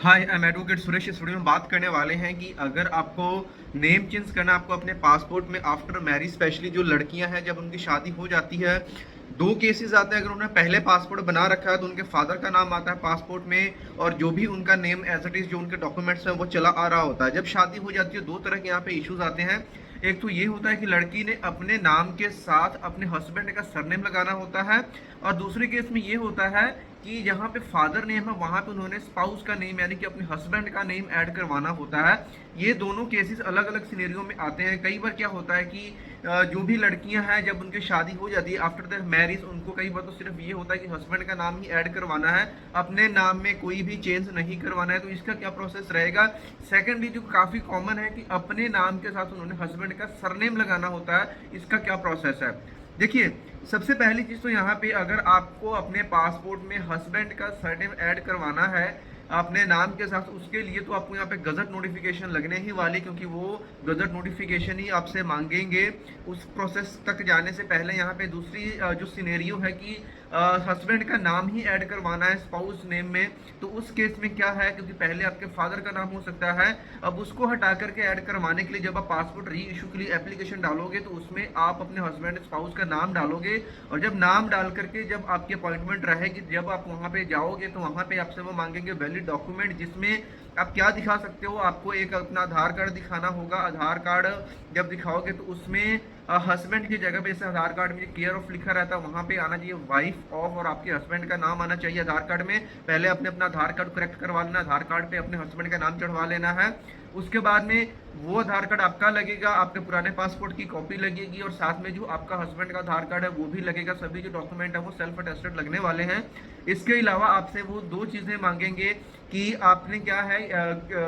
Hi, I am advocate Suresh. इस video में बात करने वाले हैं कि अगर आपको नेम चेंज करना, आपको अपने पासपोर्ट में आफ्टर मैरिज, स्पेशली जो लड़कियां हैं जब उनकी शादी हो जाती है, दो केसेस आते हैं। अगर उन्होंने पहले पासपोर्ट बना रखा है तो उनके फादर का नाम आता है पासपोर्ट में, और जो भी उनका नेम एज इट इज जो उनके डॉक्यूमेंट्स हैं वो चला आ रहा होता है। जब शादी हो जाती है दो तरह के यहाँ पे इश्यूज आते हैं। एक तो ये होता है कि लड़की ने अपने नाम के साथ अपने हस्बैंड का सरनेम लगाना होता है, और दूसरे केस में ये होता है कि जहाँ पे फादर नेम है वहाँ पे उन्होंने स्पाउस का नेम यानी कि अपने हस्बैंड का नेम ऐड करवाना होता है। ये दोनों केसेस अलग अलग सिनेरियो में आते हैं। कई बार क्या होता है कि जो भी लड़कियां हैं जब उनकी शादी हो जाती है आफ्टर द मैरिज, उनको कई बार तो सिर्फ ये होता है कि हस्बैंड का नाम ही ऐड करवाना है, अपने नाम में कोई भी चेंज नहीं करवाना है। तो इसका क्या प्रोसेस रहेगा? सेकेंडली जो काफ़ी कॉमन है कि अपने नाम के साथ उन्होंने हस्बैंड का सरनेम लगाना होता है। इसका क्या प्रोसेस है? देखिए, सबसे पहली चीज़ तो यहाँ पे अगर आपको अपने पासपोर्ट में हस्बैंड का सरनेम ऐड करवाना है अपने नाम के साथ, उसके लिए तो आपको यहाँ पे गजट नोटिफिकेशन लगने ही वाली, क्योंकि वो गजट नोटिफिकेशन ही आपसे मांगेंगे। उस प्रोसेस तक जाने से पहले यहाँ पे दूसरी जो सिनेरियो है कि हस्बैंड का नाम ही ऐड करवाना है स्पाउस नेम में। तो उस केस में क्या है, क्योंकि पहले आपके फादर का नाम हो सकता है, अब उसको हटा करके ऐड करवाने के लिए जब आप पासपोर्ट री इशू के लिए एप्लीकेशन डालोगे तो उसमें आप अपने हस्बैंड स्पाउस का नाम डालोगे, और जब नाम डाल करके जब आपकी अपॉइंटमेंट रहेगी, जब आप वहाँ पे जाओगे तो वहाँ पे आपसे वो मांगेंगे वैलिड डॉक्यूमेंट, जिसमें आप क्या दिखा सकते हो। आपको एक अपना आधार कार्ड दिखाना होगा। आधार कार्ड जब दिखाओगे तो उसमें हस्बैंड की जगह पे, जैसे आधार कार्ड में केयर ऑफ लिखा रहता है वहाँ पे आना चाहिए वाइफ ऑफ, और आपके हस्बैंड का नाम आना चाहिए आधार कार्ड में। पहले अपने अपना आधार कार्ड करेक्ट करवा लेना, आधार कार्ड पे अपने हस्बैंड का नाम चढ़वा लेना है। उसके बाद में वो आधार कार्ड आपका लगेगा, आपके पुराने पासपोर्ट की कॉपी लगेगी, और साथ में जो आपका हस्बैंड का आधार कार्ड है वो भी लगेगा। सभी जो डॉक्यूमेंट है वो सेल्फ अटेस्टेड लगने वाले हैं। इसके अलावा आपसे वो दो चीज़ें मांगेंगे कि आपने क्या है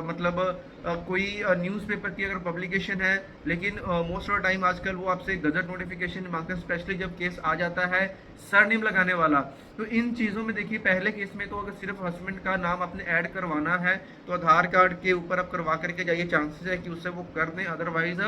मतलब कोई न्यूज़पेपर की अगर पब्लिकेशन है, लेकिन मोस्ट ऑफ द टाइम आजकल वो आपसे गजट नोटिफिकेशन मांगते हैं, स्पेशली जब केस आ जाता है सरनेम लगाने वाला। तो इन चीज़ों में देखिए, पहले केस में तो अगर सिर्फ हस्बैंड का नाम आपने ऐड करवाना है तो आधार कार्ड के ऊपर आप करवा करके जाइए, चांसेस है कि उससे वो कर दें। अदरवाइज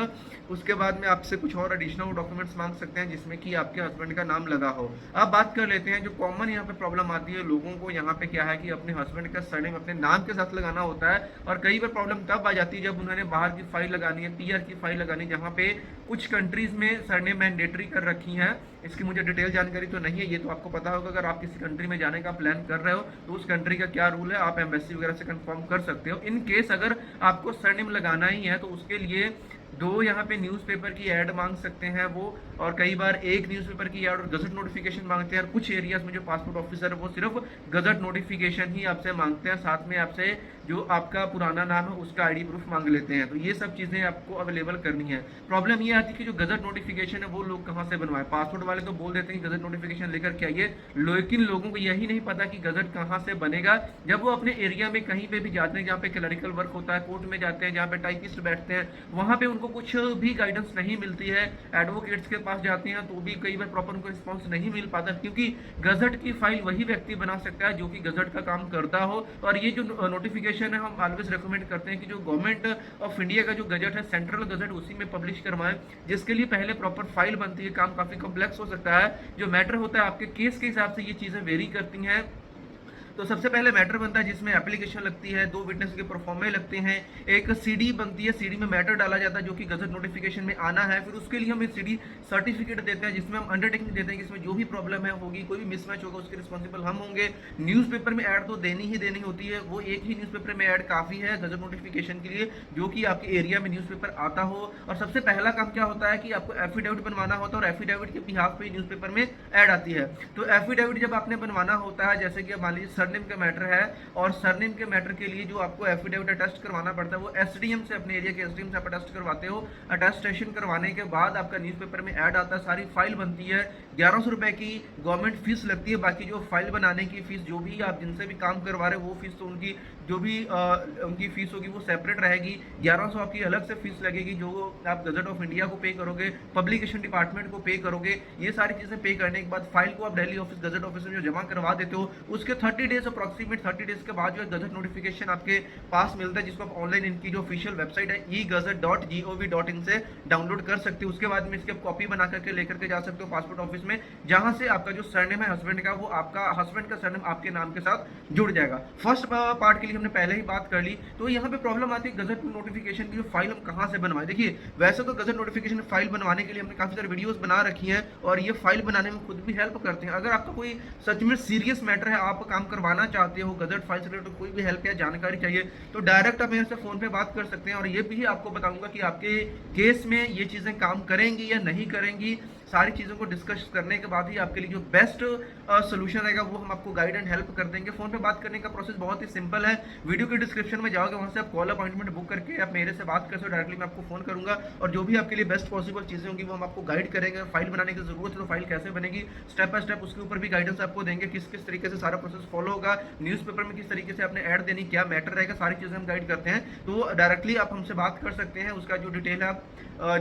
उसके बाद में आपसे कुछ और एडिशनल डॉक्यूमेंट्स मांग सकते हैं जिसमें कि आपके हस्बैंड का नाम लगा हो। अब बात कर लेते हैं जो कॉमन यहाँ पे प्रॉब्लम आती है लोगों को। यहाँ पे क्या है कि अपने हस्बैंड का सरनेम अपने नाम के साथ लगाना होता है, और कई बार प्रॉब्लम तब आ जाती है जब उन्होंने बाहर की फाइल लगानी है, पीआर की फाइल लगानी है, जहाँ पे कुछ कंट्रीज में सरनेम मैंडेटरी कर रखी है। इसकी मुझे डिटेल जानकारी तो नहीं है, ये तो आपको पता होगा। अगर आप किसी कंट्री में जाने का प्लान कर रहे हो तो उस कंट्री का क्या रूल है, आप एम्बेसी वगैरह से कंफर्म कर सकते हो। इन केस अगर आपको सरनेम लगाना ही है तो उसके लिए दो यहाँ पे न्यूज़पेपर की ऐड मांग सकते हैं वो, और कई बार एक न्यूज़पेपर की ऐड और गजट नोटिफिकेशन मांगते हैं। और कुछ एरियाज में जो पासपोर्ट ऑफिसर है वो सिर्फ गजट नोटिफिकेशन ही आपसे मांगते हैं, साथ में आपसे जो आपका पुराना नाम है उसका आईडी प्रूफ मांग लेते हैं। तो ये सब चीज़ें आपको अवेलेबल करनी है। प्रॉब्लम ये आती है कि जो गजट नोटिफिकेशन है वो लोग कहाँ से बनवाए। पासपोर्ट वाले तो बोल देते हैं गजट नोटिफिकेशन लेकर के आइए, लेकिन लोगों को यही नहीं पता कि गजट कहाँ से बनेगा। जब वो अपने एरिया में कहीं पे भी जाते हैं जहाँ पे क्लरिकल वर्क होता है, कोर्ट में जाते हैं जहाँ पे टाइपिस्ट बैठते हैं, वहाँ पे उनको कुछ भी गाइडेंस नहीं मिलती है। एडवोकेट्स के पास जाते हैं तो भी कई बार प्रॉपर उनको रिस्पॉन्स नहीं मिल पाता, क्योंकि गजट की फाइल वही व्यक्ति बना सकता है जो कि गजट का काम करता हो। और ये जो नोटिफिकेशन है हम ऑलवेज रिकमेंड करते हैं कि जो गवर्नमेंट ऑफ इंडिया का जो गजट है, सेंट्रल गजट, उसी में पब्लिश करवाएं, जिसके लिए पहले प्रॉपर फाइल बनती है। काम काफ़ी कॉम्प्लेक्स हो सकता है। जो मैटर होता है आपके केस के हिसाब से ये चीज़ें वेरी करती हैं। तो सबसे पहले मैटर बनता है जिसमें एप्लीकेशन लगती है, दो विटनेस के परफॉर्मे लगते हैं, एक सीडी बनती है, सीडी में मैटर डाला जाता है जो कि गजट नोटिफिकेशन में आना है। फिर उसके लिए हम एक सीडी सर्टिफिकेट देते हैं जिसमें हम अंडरटेकिंग देते हैं कि इसमें जो भी प्रॉब्लम है होगी, कोई भी मिसमैच होगा उसके रिस्पॉन्सिबल हम होंगे। न्यूज़पेपर में ऐड तो देनी ही देनी होती है, वो एक ही न्यूज़पेपर में ऐड काफ़ी है गजट नोटिफिकेशन के लिए जो कि आपके एरिया में न्यूज़पेपर आता हो। और सबसे पहला काम क्या होता है कि आपको एफिडेविट बनवाना होता है, और एफिडेविट के बिहाफ पे न्यूज़पेपर में ऐड आती है। तो एफिडेविट जब आपने बनवाना होता है, जैसे कि मान लीजिए सरनेम का मैटर है, और सरनेम के मैटर के लिए जो आपको एफिडेविट अटेस्ट करवाना पड़ता है वो एसडीएम से, अपने एरिया के एसडीएम से आप अटेस्ट करवाते हो। अटेस्टेशन करवाने के बाद आपका न्यूज़पेपर में ऐड आता है, सारी फाइल बनती है। 1100 रुपए की गवर्नमेंट फीस लगती है। बाकी जो फाइल बनाने की फीस, जो भी आप जिनसे भी काम करवा रहे हो वो फीस तो उनकी जो भी उनकी फीस होगी वो सेपरेट रहेगी। 1100 आपकी अलग से फीस लगेगी जो आप गजट ऑफ इंडिया को पे करोगे, पब्लिकेशन डिपार्टमेंट को पे करोगे। ये सारी चीज़ें पे करने के बाद फाइल को आप दिल्ली ऑफिस गजट ऑफिस में जो जमा करवा देते हो, उसके 30 डेज अप्रॉक्सीमेट 30 डेज के बाद जो है गजट नोटिफिकेशन आपके पास मिलता है, जिसको आप ऑनलाइन इनकी जो ऑफिशियल वेबसाइट है egazette.gov.in से डाउनलोड कर सकते हो। उसके बाद में इसकी आप कॉपी बना करके लेकर के जा सकते हो पासपोर्ट ऑफिस में, जहां से आपका जो सरनेम है हस्बैंड का, वो आपका हस्बैंड का सरनेम आपके नाम के साथ जुड़ जाएगा। फर्स्ट पार्ट के लिए हमने पहले ही बात कर ली। तो यहाँ पे प्रॉब्लम आती है गजट नोटिफिकेशन की जो फाइल हम कहाँ से बनवाएं। देखिए वैसे तो गजट नोटिफिकेशन फाइल बनवाने के लिए हमने काफी सारे वीडियोस बना रखी हैं और ये फाइल बनाने में खुद भी हेल्प करते हैं। अगर आपका कोई सच में सीरियस मैटर है, आप काम करवाना चाहते हो, गजट फाइल से रिलेटेड कोई भी हेल्प या जानकारी चाहिए, तो डायरेक्ट आप मेरे से फोन पे बात कर सकते हैं। और ये भी आपको बताऊंगा कि आपके केस में ये चीजें काम करेंगी या नहीं करेंगी। सारी चीज़ों को डिस्कस करने के बाद ही आपके लिए जो बेस्ट सोल्यूशन रहेगा वो हम आपको गाइड एंड हेल्प कर देंगे। फोन पे बात करने का प्रोसेस बहुत ही सिंपल है। वीडियो के डिस्क्रिप्शन में जाओगे, वहां से आप कॉल अपॉइंटमेंट बुक करके आप मेरे से बात कर सकते हो। डायरेक्टली मैं आपको फोन करूंगा और जो भी आपके लिए बेस्ट पॉसिबल चीज़ें होंगी वो हम आपको गाइड करेंगे। फाइल बनाने की जरूरत है तो फाइल कैसे बनेगी, स्टेप बाय स्टेप उसके ऊपर भी गाइडेंस आपको देंगे, किस किस तरीके से सारा प्रोसेस फॉलो होगा, न्यूज़पेपर में किस तरीके से आपने ऐड देनी, क्या मैटर रहेगा, सारी चीज़ें हम गाइड करते हैं। तो डायरेक्टली आप हमसे बात कर सकते हैं। उसका जो डिटेल है आप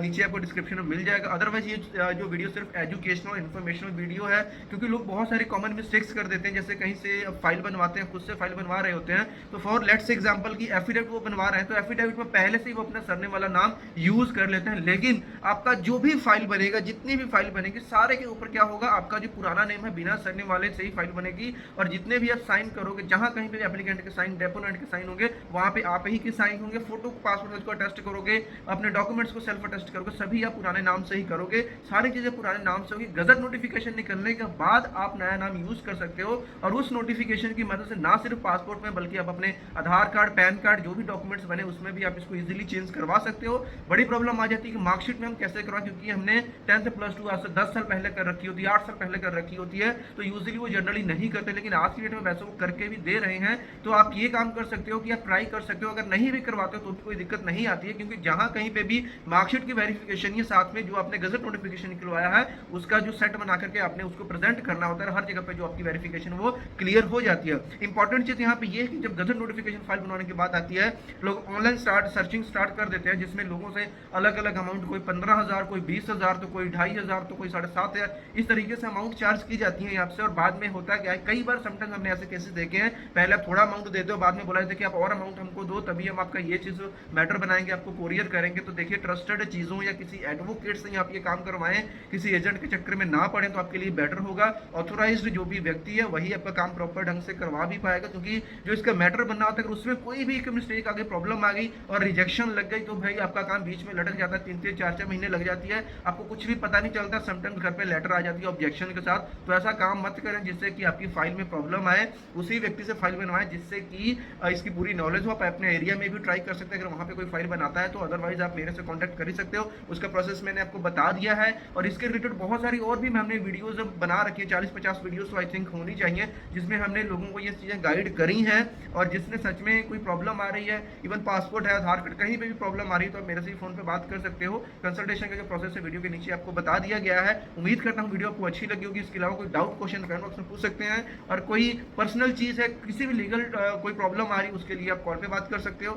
नीचे आपको डिस्क्रिप्शन में मिल जाएगा। अदरवाइज ये जो वीडियो सिर्फ एजुकेशनल इन्फॉर्मेशनल वीडियो है, क्योंकि लोग बहुत सारे कॉमन मिस्टेक्स कर देते हैं। जैसे कहीं से फाइल बनवाते हैं, खुद से फाइल बनवा रहे होते हैं, तो फॉर लेट्स एग्जांपल की एफिडेविट वो बनवा रहे हैं, तो एफिडेविट में पहले से ही वो अपना सरनेम वाला नाम यूज कर लेते हैं। लेकिन आपका जो भी फाइल बनेगा, जितनी भी फाइल बनेगी, सारे के ऊपर क्या होगा, आपका जो पुराना नेम है बिना सरनेम वाले से ही फाइल बनेगी। और जितने भी आप साइन करोगे, जहां कहीं पे एप्लीकेंट के साइन, डेपोनेंट के साइन होंगे, वहां पे आप ही के साइन होंगे। फोटो पासपोर्ट को अटेस्ट करोगे, अपने डॉक्यूमेंट्स को सेल्फ अटेस्ट करोगे, सभी आप पुराने नाम से ही करोगे। सारी चीजें पुराने नाम से होगी। गजट नोटिफिकेशन निकलने के बाद आप नया नाम यूज कर सकते हो और उस नोटिफिकेशन की मदद से ना सिर्फ पासपोर्ट में बल्कि आप अपने आधार कार्ड, पैन कार्ड, जो भी डॉक्यूमेंट्स बने उसमें भी आप इसको इजीली चेंज करवा सकते हो। बड़ी प्रॉब्लम आ जाती है कि मार्कशीट में हम कैसे करवाएं, क्योंकि हमने 10th प्लस 2 आज से 10 साल पहले कर रखी होती है, 8 साल पहले कर रखी होती है, तो यूजुअली वो जनरली नहीं करते। लेकिन आज की डेट में वैसे वो करके भी दे रहे हैं। तो आप ये काम कर सकते हो कि आप ट्राई कर सकते हो। अगर नहीं भी करवाते हो तो भी कोई दिक्कत नहीं आती है, क्योंकि जहां कहीं पे भी मार्कशीट की वेरिफिकेशन ये साथ में जो आपने गजट नोटिफिकेशन निकलवाया है उसका जो सेट बना करके आपने उसको प्रेजेंट करना होता है। हर जगह पे जो आपकी वेरिफिकेशन वो क्लियर हो जाती है। इंपॉर्टेंट चीज यहाँ पे ये है कि जब गजट नोटिफिकेशन फाइल बनाने की बात आती है, लोग ऑनलाइन सर्चिंग स्टार्ट कर देते हैं, जिसमें लोगों से अलग अलग अमाउंट, कोई 15,000, कोई 20,000, तो कोई 2,500, तो कोई 7,500, इस तरीके से अमाउंट चार्ज की जाती है आपसे। और बाद में होता क्या है, कई बार समटाइम्स हमने ऐसे केसेस देखे हैं, पहले आप थोड़ा अमाउंट देते हो, बाद में बोला जाता है कि आप और अमाउंट हमको दो, तभी हम आपका ये चीज मैटर बनाएंगे, आपको कोरियर करेंगे। तो देखिए ट्रस्टेड चीजों या किसी एडवोकेट से आप ये काम करवाएं, किसी एजेंट के चक्कर में ना पड़े, तो आपके लिए बेटर होगा। ऑथोराइज्ड जो भी व्यक्ति है वही आपका काम प्रॉपर ढंग से करवा भी पाएगा, क्योंकि जो इसका मैटर बनना होता है, अगर उसमें कोई भी एक मिस्टेक आ गई, प्रॉब्लम आ गई और रिजेक्शन लग गई, तो भाई आपका काम बीच में लटक जाता है, 3-3, 4-4 महीने लग जाती है, आपको कुछ भी पता नहीं चलता। समटाइम्स घर पे लेटर आ जाती है ऑब्जेक्शन के साथ। तो ऐसा काम मत करें जिससे कि आपकी फाइल में प्रॉब्लम आए। उसी व्यक्ति से फाइल बनवाएं जिससे कि इसकी पूरी नॉलेज हो। आप अपने एरिया में भी ट्राई कर सकते हैं, अगर वहां पे कोई फाइल बनाता है तो। अदरवाइज आप मेरे से कॉन्टैक्ट कर ही सकते हो, उसका प्रोसेस मैंने आपको बता दिया है। और इसके रिलेटेड बहुत सारी और भी हमने वीडियोस बना रखी है, 40-50 वीडियोस तो आई थिंक होनी चाहिए, जिसमें हमने लोगों को ये चीजें गाइड करी हैं। और जिसने सच में कोई प्रॉब्लम आ रही है, इवन पासपोर्ट है, आधार कार्ड, कहीं पे भी प्रॉब्लम आ रही है, तो आप मेरे से फोन पे बात कर सकते हो। कंसल्टेशन का जो प्रोसेस है वीडियो के नीचे आपको बता दिया गया है। उम्मीद करता हूँ वीडियो आपको अच्छी लगी होगी। इसके अलावा कोई डाउट, क्वेश्चन कमेंट बॉक्स में पूछ सकते हैं। और कोई पर्सनल चीज है, किसी भी लीगल कोई प्रॉब्लम आ रही है, उसके लिए आप कॉल पे बात कर सकते हो।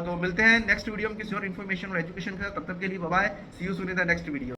तो मिलते हैं नेक्स्ट वीडियो में किसी और इन्फॉर्मेशन और एजुकेशन के साथ। तब तक के लिए bye bye, see you soon in the next video.